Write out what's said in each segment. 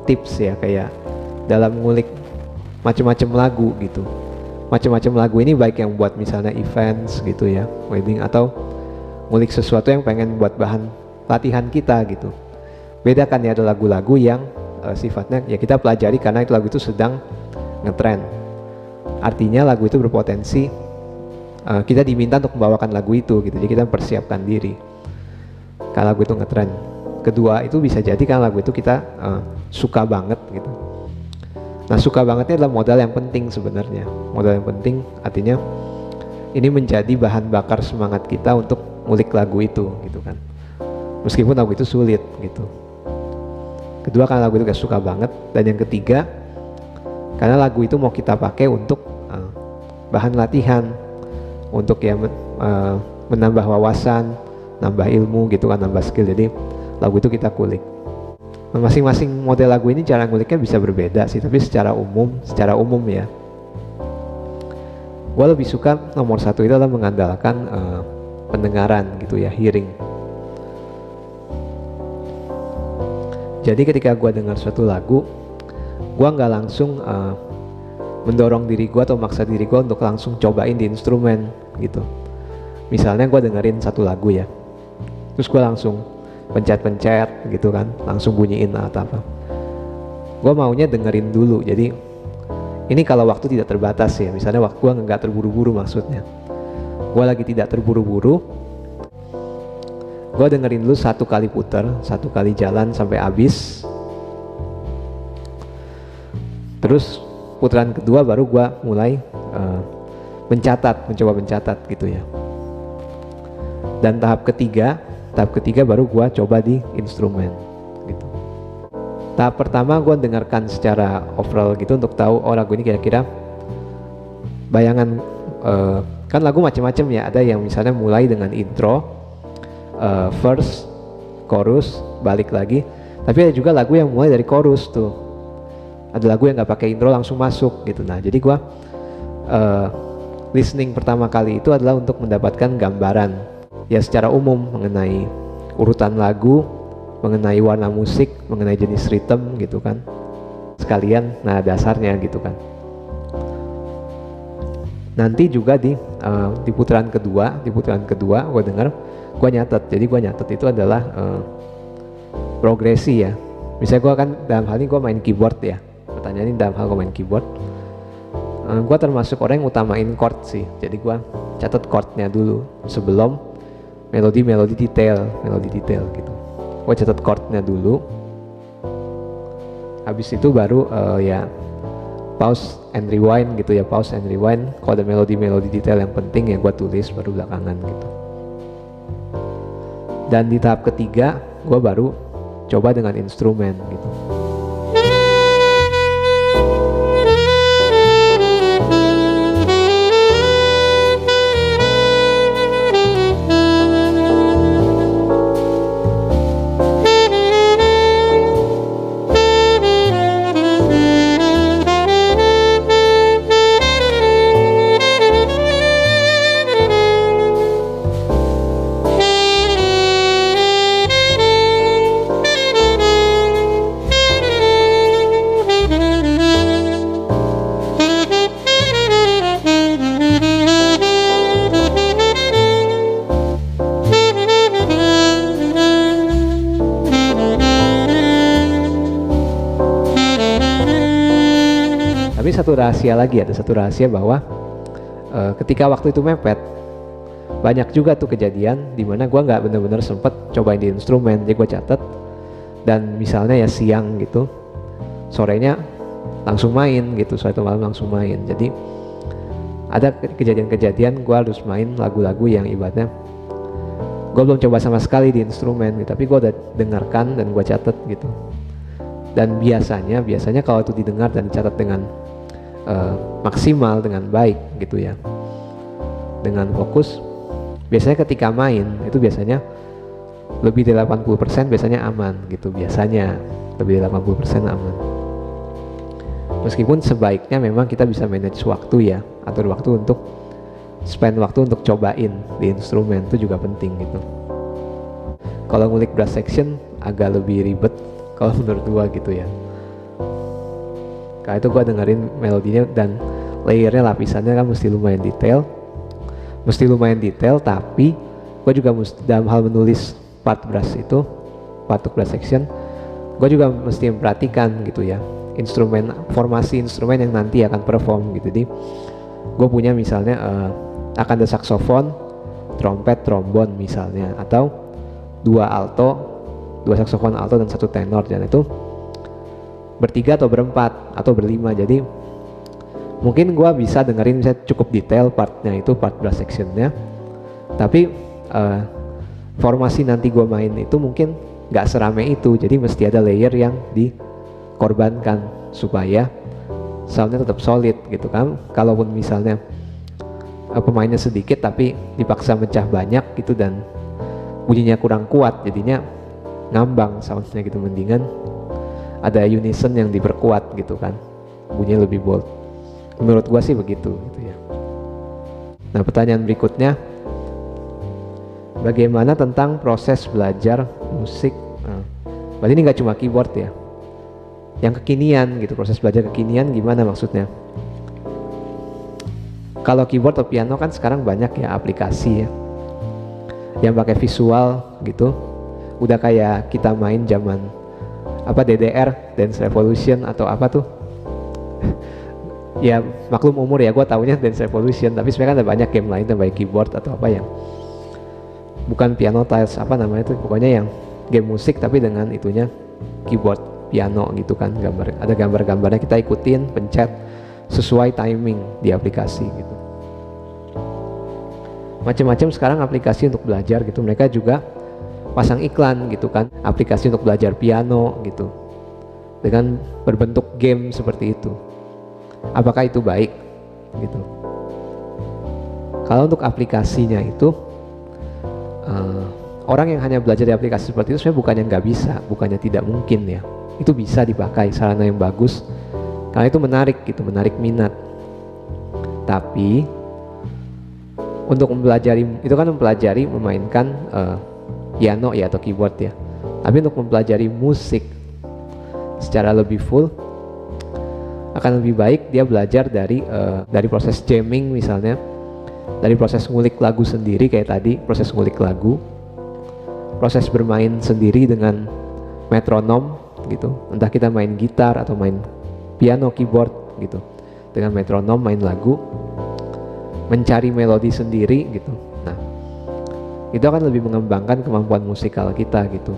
tips ya, kayak dalam ngulik macam-macam lagu gitu. Macam-macam lagu ini baik yang buat misalnya events gitu ya, wedding, atau ngulik sesuatu yang pengen buat bahan latihan kita gitu. Beda kan ya, ada lagu-lagu yang sifatnya ya kita pelajari karena itu lagu itu sedang ngetrend. Artinya lagu itu berpotensi kita diminta untuk membawakan lagu itu gitu, jadi kita mempersiapkan diri kalau lagu itu ngetrend. Kedua, itu bisa jadi kan lagu itu kita suka banget gitu. Nah, suka bangetnya adalah modal yang penting sebenarnya. Modal yang penting artinya ini menjadi bahan bakar semangat kita untuk ngulik lagu itu gitu kan, meskipun lagu itu sulit gitu. Kedua, karena lagu itu gak suka banget. Dan yang ketiga, karena lagu itu mau kita pakai untuk bahan latihan, untuk ya menambah wawasan, nambah ilmu gitu kan, nambah skill. Jadi lagu itu kita kulik. Masing-masing model lagu ini cara nguliknya bisa berbeda sih, tapi secara umum ya, gue lebih suka nomor satu itu adalah mengandalkan pendengaran gitu ya, hearing. Jadi ketika gue dengar suatu lagu, gue nggak langsung mendorong diri gue atau maksa diri gue untuk langsung cobain di instrumen gitu. Misalnya gue dengerin satu lagu ya, terus gue langsung pencet-pencet gitu kan, langsung bunyiin atau apa. Gue maunya dengerin dulu. Jadi ini kalau waktu tidak terbatas ya, misalnya waktu gue nggak terburu-buru, maksudnya gue lagi tidak terburu-buru, gue dengerin dulu satu kali puter, satu kali jalan sampai habis. Terus putaran kedua baru gue mulai mencoba mencatat gitu ya. Dan tahap ketiga baru gue coba di instrumen gitu. Tahap pertama gue dengarkan secara overall gitu untuk tahu lagu ini kira-kira bayangan, kan lagu macam-macam ya, ada yang misalnya mulai dengan intro, verse, chorus, balik lagi. Tapi ada juga lagu yang mulai dari chorus tuh, ada lagu yang nggak pakai intro langsung masuk gitu. Nah, jadi gue listening pertama kali itu adalah untuk mendapatkan gambaran ya secara umum mengenai urutan lagu, mengenai warna musik, mengenai jenis ritme gitu kan, sekalian nah dasarnya gitu kan. Nanti juga di putaran kedua gue dengar, gue nyatet. Jadi gue nyatet itu adalah progresi ya. Misalnya gue kan dalam hal ini gue main keyboard ya, pertanyaan ini dalam hal gue main keyboard, gue termasuk orang yang utamain chord sih. Jadi gue catat chordnya dulu sebelum melodi detail gitu. Gue catat chordnya dulu, habis itu baru ya pause and rewind gitu ya, pause and rewind. Kalau ada melodi detail yang penting ya gue tulis baru belakangan gitu. Dan di tahap ketiga gue baru coba dengan instrumen gitu. Tapi ada satu rahasia bahwa ketika waktu itu mepet, banyak juga tuh kejadian dimana gue nggak bener-bener sempet cobain di instrumen. Jadi gue catet, dan misalnya ya siang gitu, sorenya langsung main gitu, sore itu malam langsung main. Jadi ada kejadian-kejadian gue harus main lagu-lagu yang ibaratnya gue belum coba sama sekali di instrumen gitu, tapi gue udah dengarkan dan gue catet gitu. Dan biasanya kalau itu didengar dan dicatat dengan maksimal, dengan baik gitu ya, dengan fokus, biasanya ketika main itu biasanya lebih dari 80% biasanya aman gitu, biasanya lebih dari 80% aman. Meskipun sebaiknya memang kita bisa manage waktu ya, atur waktu untuk spend waktu untuk cobain di instrumen, itu juga penting gitu. Kalau ngulik brass section agak lebih ribet kalau menurut gua gitu ya. Karena itu gue dengerin melodinya dan layernya, lapisannya kan mesti lumayan detail, tapi gue juga dalam hal menulis part brass itu, part brass section, gue juga mesti memperhatikan gitu ya, formasi instrumen yang nanti akan perform gitu. Jadi gue punya misalnya akan ada saksofon, trompet, trombon misalnya, atau dua saksofon alto dan satu tenor, dan itu bertiga atau berempat atau berlima. Jadi mungkin gue bisa dengerin misalnya cukup detail partnya itu, part brass sectionnya, tapi formasi nanti gue main itu mungkin nggak serame itu. Jadi mesti ada layer yang dikorbankan supaya soundnya tetap solid gitu kan. Kalaupun misalnya pemainnya sedikit tapi dipaksa mecah banyak gitu dan bunyinya kurang kuat, jadinya ngambang soundnya gitu, mendingan ada unison yang diperkuat gitu kan, bunyinya lebih bold. Menurut gua sih begitu gitu ya. Nah, pertanyaan berikutnya, bagaimana tentang proses belajar musik? Berarti ini nggak cuma keyboard ya, yang kekinian gitu, proses belajar kekinian gimana maksudnya? Kalau keyboard atau piano kan sekarang banyak ya aplikasi ya yang pakai visual gitu, udah kayak kita main zaman DDR, Dance Revolution atau apa tuh ya, maklum umur ya, gue taunya Dance Revolution, tapi sebenarnya kan ada banyak game lain yang pakai keyboard atau apa yang bukan piano tiles, apa namanya itu, pokoknya yang game musik tapi dengan itunya keyboard piano gitu kan, ada gambar-gambarnya, kita ikutin, pencet sesuai timing di aplikasi gitu. Macam-macam sekarang aplikasi untuk belajar gitu, mereka juga pasang iklan gitu kan, aplikasi untuk belajar piano gitu dengan berbentuk game seperti itu. Apakah itu baik gitu? Kalau untuk aplikasinya itu orang yang hanya belajar di aplikasi seperti itu sebenarnya bukannya nggak bisa, bukannya tidak mungkin ya, itu bisa dipakai, sarana yang bagus karena itu menarik gitu, menarik minat. Tapi untuk mempelajari itu kan mempelajari memainkan piano ya atau keyboard ya, tapi untuk mempelajari musik secara lebih full akan lebih baik dia belajar dari proses jamming misalnya, dari proses ngulik lagu sendiri kayak tadi, proses ngulik lagu, proses bermain sendiri dengan metronom gitu, entah kita main gitar atau main piano, keyboard gitu, dengan metronom main lagu, mencari melodi sendiri gitu. Nah, itu akan lebih mengembangkan kemampuan musikal kita gitu.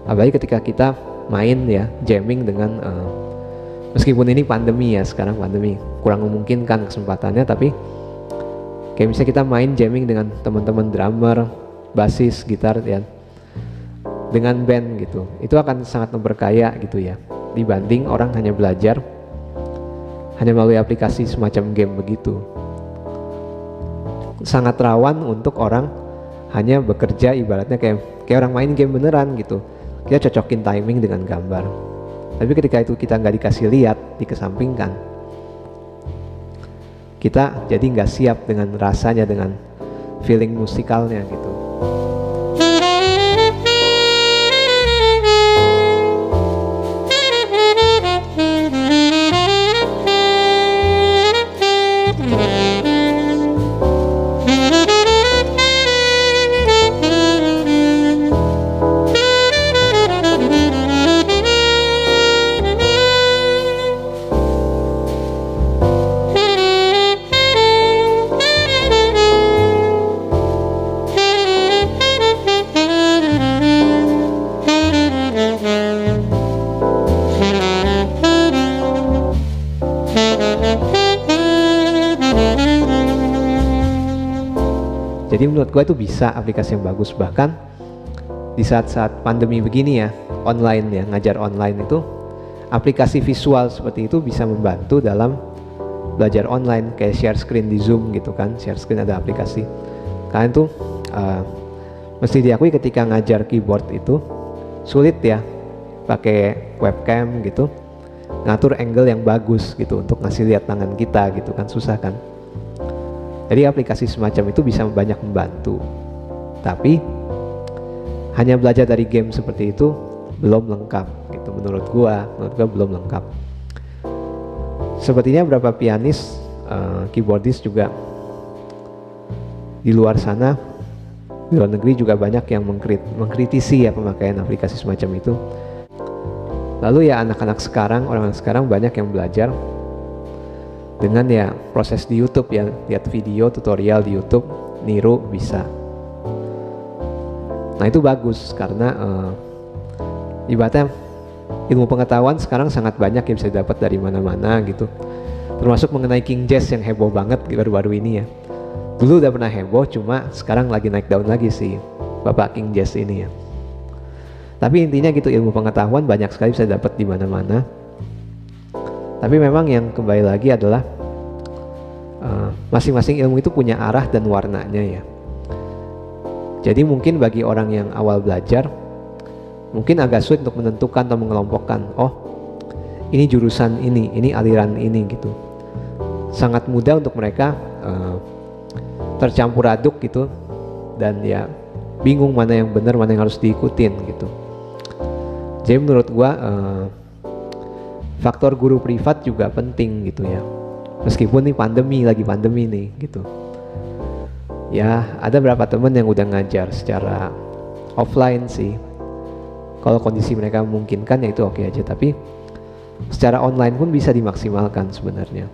Apalagi ketika kita main ya, jamming dengan meskipun ini pandemi ya, sekarang pandemi kurang memungkinkan kesempatannya, tapi kayak misalnya kita main jamming dengan teman-teman drummer, basis, gitar ya, dengan band gitu, itu akan sangat memperkaya gitu ya, dibanding orang hanya belajar hanya melalui aplikasi semacam game begitu. Sangat rawan untuk orang hanya bekerja ibaratnya kayak orang main game beneran gitu, kita cocokin timing dengan gambar, tapi ketika itu kita nggak dikasih lihat, dikesampingkan, kita jadi nggak siap dengan rasanya, dengan feeling musikalnya gitu. Jadi menurut gue itu bisa aplikasi yang bagus, bahkan di saat-saat pandemi begini ya, online ya, ngajar online itu aplikasi visual seperti itu bisa membantu dalam belajar online, kayak share screen di Zoom gitu kan, share screen ada aplikasi. Karena itu mesti diakui ketika ngajar keyboard itu sulit ya, pakai webcam gitu, ngatur angle yang bagus gitu untuk ngasih lihat tangan kita gitu kan, susah kan. Jadi aplikasi semacam itu bisa banyak membantu, tapi hanya belajar dari game seperti itu belum lengkap gitu, menurut gua belum lengkap. sepertinya beberapa pianis, keyboardist juga di luar sana, di luar negeri juga banyak yang mengkritisi ya pemakaian aplikasi semacam itu. Lalu ya anak-anak sekarang, orang sekarang banyak yang belajar dengan ya proses di YouTube ya, lihat video tutorial di YouTube, niru bisa. Nah itu bagus karena ibaratnya ilmu pengetahuan sekarang sangat banyak yang bisa didapat dari mana-mana gitu. Termasuk mengenai King Jazz yang heboh banget baru-baru ini ya. Dulu udah pernah heboh, cuma sekarang lagi naik daun lagi sih Bapak King Jazz ini ya. Tapi intinya gitu, ilmu pengetahuan banyak sekali bisa dapat di mana-mana. Tapi memang yang kembali lagi adalah masing-masing ilmu itu punya arah dan warnanya ya. Jadi mungkin bagi orang yang awal belajar, mungkin agak sulit untuk menentukan atau mengelompokkan, oh ini jurusan ini aliran ini gitu. Sangat mudah untuk mereka tercampur aduk gitu, dan ya bingung mana yang benar, mana yang harus diikutin gitu. Jadi menurut gua faktor guru privat juga penting gitu ya, meskipun nih lagi pandemi nih gitu ya. Ada beberapa temen yang udah ngajar secara offline sih, kalau kondisi mereka memungkinkan ya itu oke aja, tapi secara online pun bisa dimaksimalkan sebenarnya.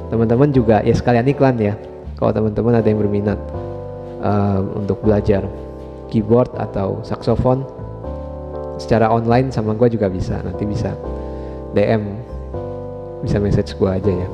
Teman-teman juga ya sekalian iklan ya, kalau teman-teman ada yang berminat untuk belajar keyboard atau saksofon secara online sama gue juga bisa, nanti bisa DM, bisa message gue aja ya.